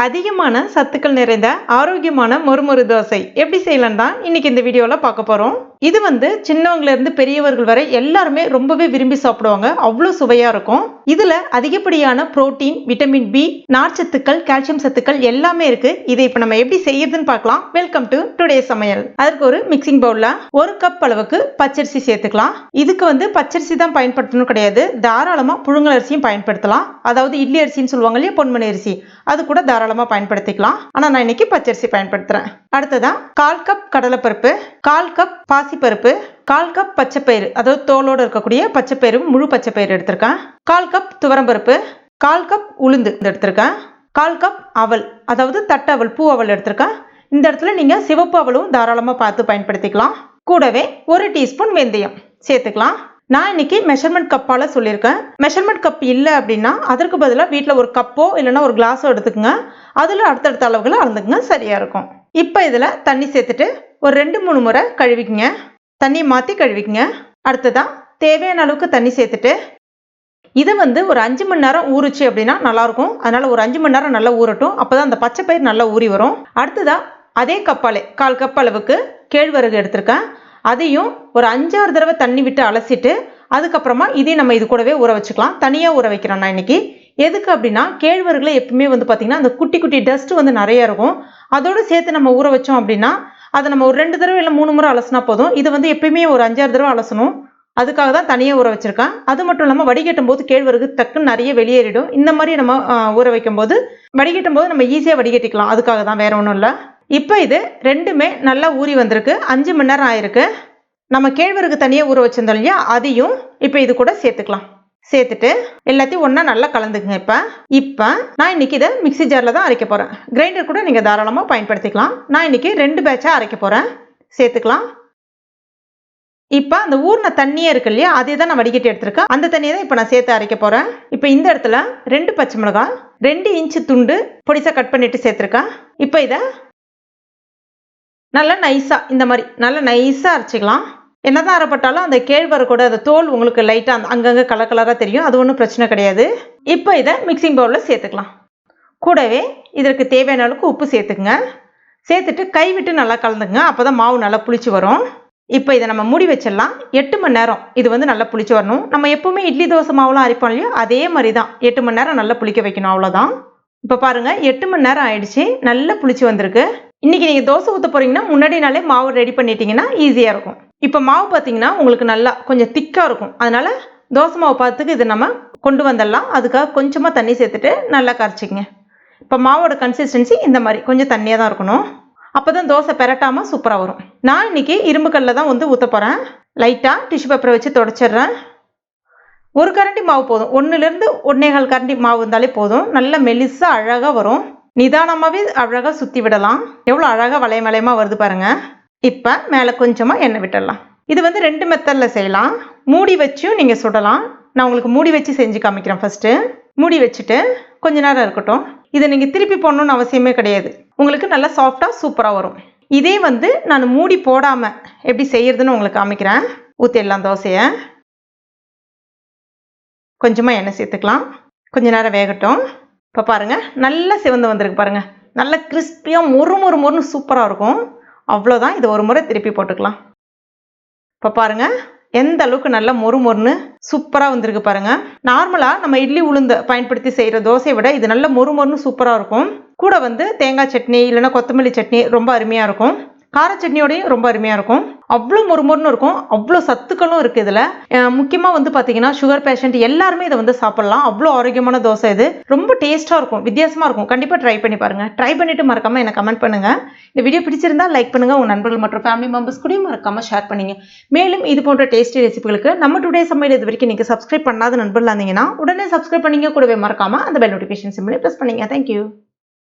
அதிகமான சத்துக்கள் நிறைந்த ஆரோக்கியமான மொறுமொறு தோசை எப்படி செய்யலாம் தான் இன்னைக்கு இந்த வீடியோல பார்க்க போறோம். இது சின்னவங்கல இருந்து பெரியவர்கள் வரை எல்லாருமே ரொம்பவே விரும்பி சாப்பிடுவாங்க. அவ்வளவு சுவையா இருக்கும். இதுல அதிகப்படியான புரோட்டீன், விட்டமின் பி, நார்ச்சத்துக்கள், கால்சியம் சத்துக்கள் எல்லாமே இருக்கு. இதை இப்ப நம்ம எப்படி செய்யறதுன்னு பார்க்கலாம். வெல்கம் டு டுடே சமையல். அதற்கு ஒரு மிக்சிங் பவுல்ல 1 கப் அளவுக்கு பச்சரிசி சேர்த்துக்கலாம். இதுக்கு பச்சரிசி தான் பயன்படுத்தணும் கிடையாது, தாராளமா புழுங்கல் அரிசியும் பயன்படுத்தலாம். அதாவது இட்லி அரிசின்னு சொல்லுவாங்க இல்லையா, பொன்மணி அரிசி, அது கூட தாராளமா பயன்படுத்திக்கலாம். ஆனா நான் இன்னைக்கு பச்சரிசி பயன்படுத்துறேன். அடுத்ததா 1/4 கப் கடலைப்பருப்பு, 1/4 கப் பாசிப்பருப்பு, 1/4 கப் பச்சைப்பயிறு, அதாவது தோலோடு இருக்கக்கூடிய பச்சைப்பயிறு, முழு பச்சைப்பயிறு எடுத்திருக்கேன். 1/4 கப் துவரம்பருப்பு, 1/4 கப் உளுந்து எடுத்திருக்கேன். 1/4 கப் அவல், அதாவது தட்டு அவல், பூ அவல் எடுத்திருக்கேன். இந்த இடத்துல நீங்க சிவப்பு அவலும் தாராளமா பார்த்து பயன்படுத்திக்கலாம். கூடவே 1 டீஸ்பூன் வெந்தயம் சேர்த்துக்கலாம். நான் இன்னைக்கு மெஷர்மெண்ட் கப்பால சொல்லியிருக்கேன். மெஷர்மெண்ட் கப் இல்லை அப்படின்னா அதற்கு பதிலாக வீட்டில் ஒரு கப்போ இல்லைன்னா ஒரு கிளாஸோ எடுத்துக்கோங்க. அதில் அடுத்தடுத்த அளவுகளை அளந்துக்குங்க, சரியா இருக்கும். இப்போ இதில் தண்ணி சேர்த்துட்டு ஒரு 2-3 முறை கழுவிக்குங்க. தண்ணியை மாற்றி கழுவிக்குங்க. அடுத்ததான் தேவையான அளவுக்கு தண்ணி சேர்த்துட்டு இதை ஒரு 5 மணி நேரம் ஊறுச்சு அப்படின்னா நல்லாயிருக்கும். அதனால் ஒரு 5 மணி நேரம் நல்லா ஊறட்டும். அப்போ தான் அந்த பச்சைப்பயிர் நல்லா ஊறி வரும். அடுத்ததான் அதே கப்பாலே 1/4 கப் அளவுக்கு கேழ்வரகு எடுத்திருக்கேன். அதையும் ஒரு 5-6 தடவை தண்ணி விட்டு அலசிட்டு அதுக்கப்புறமா இதையும் நம்ம இது கூடவே ஊற வச்சுக்கலாம். தனியாக ஊற வைக்கிறோம் நான் இன்னைக்கு. எதுக்கு அப்படின்னா கேழ்வரகுல எப்பவுமே பார்த்தீங்கன்னா அந்த குட்டி குட்டி டஸ்ட் நிறைய இருக்கும். அதோடு சேர்த்து நம்ம ஊற வச்சோம் அப்படின்னா அதை நம்ம ஒரு 2 தடவை இல்லை 3 முறை அலசினா போதும். இது எப்பயுமே ஒரு 5-6 தடவை அலசணும். அதுக்காக தான் தனியாக ஊற வச்சிருக்கேன். அது மட்டும் இல்லாமல் வடிகட்டும் போது கேழ்வரகு டக்குன்னு நிறைய வெளியேறிடும். இந்த மாதிரி நம்ம ஊற வைக்கும் போது வடிகட்டும் போது நம்ம ஈஸியாக வடிகட்டிக்கலாம். அதுக்காக தான், வேற ஒன்றும் இல்லை. இப்போ இது ரெண்டுமே நல்லா ஊறி வந்திருக்கு. 5 மணி நேரம் ஆயிருக்கு. நம்ம கேழ்வரகு தனியாக ஊற வச்சிருந்தோம் இல்லையா, அதையும் இப்போ இது கூட சேர்த்துக்கலாம். சேர்த்துட்டு எல்லாத்தையும் ஒன்றா நல்லா கலந்துக்குங்க. இப்போ நான் இன்னைக்கு இதை மிக்சி ஜாரில் தான் அரைக்க போகிறேன். கிரைண்டர் கூட நீங்கள் தாராளமாக பயன்படுத்திக்கலாம். நான் இன்னைக்கு 2 பேட்சாக அரைக்க போகிறேன். சேர்த்துக்கலாம். இப்போ அந்த ஊர்ன தண்ணியே இருக்கு இல்லையா, அதே தான் நான் வடிகட்டி எடுத்திருக்கேன். அந்த தண்ணியை தான் இப்போ நான் சேர்த்து அரைக்க போகிறேன். இப்போ இந்த இடத்துல 2 பச்சை மிளகாய், 2 இன்ச்சு துண்டு பொடிசாக கட் பண்ணிட்டு சேர்த்துருக்கேன். இப்போ இதை நல்லா நைஸாக இந்த மாதிரி நல்லா நைஸாக அரைச்சிக்கலாம். என்னதான் அரைப்பட்டாலும் அந்த கேழ்வரகோட அந்த தோல் உங்களுக்கு லைட்டாக அங்கங்கே கலர் கலராக தெரியும். அது ஒன்றும் பிரச்சனை கிடையாது. இப்போ இதை மிக்சிங் பவுலில் சேர்த்துக்கலாம். கூடவே இதற்கு தேவையான அளவுக்கு உப்பு சேர்த்துக்குங்க. சேர்த்துட்டு கை விட்டு நல்லா கலந்துங்க. அப்போ தான் மாவு நல்லா புளிச்சு வரும். இப்போ இதை நம்ம மூடி வச்சிடலாம். 8 மணி நேரம் இது நல்லா புளிச்சு வரணும். நம்ம எப்பவுமே இட்லி தோசை மாவுலாம் அரைப்போம் இல்லையா, அதே மாதிரி தான் 8 மணி நேரம் நல்லா புளிக்க வைக்கணும், அவ்வளோதான். இப்போ பாருங்க 8 மணி நேரம் ஆயிடுச்சு, நல்லா புளிச்சு வந்திருக்கு. இன்னைக்கு நீங்கள் தோசை ஊற்ற போறீங்கன்னா முன்னாடி நாளே மாவு ரெடி பண்ணிட்டீங்கன்னா ஈஸியாக இருக்கும். இப்போ மாவு பார்த்தீங்கன்னா உங்களுக்கு நல்லா கொஞ்சம் திக்காக இருக்கும். அதனால தோசை மாவு பார்த்துக்கு இது நம்ம கொண்டு வந்துடலாம். அதுக்காக கொஞ்சமாக தண்ணி சேர்த்துட்டு நல்லா கரைச்சிக்கங்க. இப்போ மாவோட கன்சிஸ்டன்சி இந்த மாதிரி கொஞ்சம் தண்ணியாக தான் இருக்கணும். அப்போ தான் தோசை பெரட்டாமல் சூப்பராக வரும். நான் இன்னைக்கு இரும்பு கல்லில் தான் ஊற்ற போகிறேன். லைட்டாக டிஷ்யூ பேப்பரை வச்சு தொடச்சிடுறேன். 1 கரண்டி மாவு போதும். 1லேருந்து 1.25 கரண்டி மாவு இருந்தாலே போதும். நல்ல மெலிசாக அழகாக வரும். நிதானமாகவே அழகாக சுற்றி விடலாம். எவ்வளோ அழகாக வளையமாக வருது பாருங்க. இப்போ மேலே கொஞ்சமாக எண்ணெய் விட்டுடலாம். இது 2 மெத்தடில் செய்யலாம். மூடி வச்சும் நீங்கள் சுடலாம். நான் உங்களுக்கு மூடி வச்சு செஞ்சு காமிக்கிறேன். ஃபஸ்ட்டு மூடி வச்சுட்டு கொஞ்ச நேரம் இருக்கட்டும். இதை நீங்கள் திருப்பி போடணும்னு அவசியமே கிடையாது. உங்களுக்கு நல்லா சாஃப்டாக சூப்பராக வரும். இதே நான் மூடி போடாமல் எப்படி செய்யறதுன்னு உங்களுக்கு காமிக்கிறேன். ஊற்றிடலாம் தோசையை. கொஞ்சமாக எண்ணெய் சேர்த்துக்கலாம். கொஞ்ச நேரம் வேகட்டும். இப்போ பாருங்கள் நல்லா சிவந்து வந்திருக்கு பாருங்கள். நல்லா கிறிஸ்பியாக மொறுன்னு சூப்பராக இருக்கும். அவ்வளோதான். இது ஒரு முறை திருப்பி போட்டுக்கலாம். இப்போ பாருங்கள் எந்த அளவுக்கு நல்லா மொறுன்னு சூப்பராக வந்திருக்கு பாருங்கள். நார்மலாக நம்ம இட்லி உளுந்து பயன்படுத்தி செய்கிற தோசையை விட இது நல்ல மொறுன்னு சூப்பராக இருக்கும். கூட தேங்காய் சட்னி இல்லைன்னா கொத்தமல்லி சட்னி ரொம்ப அருமையாக இருக்கும். கார சட்னியோடையும் ரொம்ப அருமையாக இருக்கும். அவ்வளோ மொறுன்னு இருக்கும். அவ்வளோ சத்துக்களும் இருக்குது இதில். முக்கியமாக பார்த்தீங்கன்னா சுகர் பேஷண்ட் எல்லாருமே இதை சாப்பிட்லாம். அவ்வளோ ஆரோக்கியமான தோசை இது. ரொம்ப டேஸ்ட்டாக இருக்கும், வித்தியாசமாக இருக்கும். கண்டிப்பாக ட்ரை பண்ணி பாருங்கள். ட்ரை பண்ணிவிட்டு மறக்காமல் எனக்கு கமெண்ட் பண்ணுங்கள். இந்த வீடியோ பிடிச்சிருந்தா லைக் பண்ணுங்கள். உங்கள் நண்பர்கள் மற்றும் ஃபேமிலி மெம்பர்ஸ் கூட மறக்காமல் ஷேர் பண்ணுங்க. மேலும் இது போன்ற டேஸ்டி ரெசிபிகளுக்கு நம்ம டுடே சமையல் இது வரைக்கும் நீங்கள் சப்ஸ்கிரைப் பண்ணாத நண்பர்களாக இருந்தீங்கன்னா உடனே சப்ஸ்கிரைப் பண்ணிங்க. கூடவே மறக்காமல் அந்த பெல் நோட்டிஃபிகேஷன் சிம்பிளை ப்ரெஸ் பண்ணுங்க. தேங்க்யூ.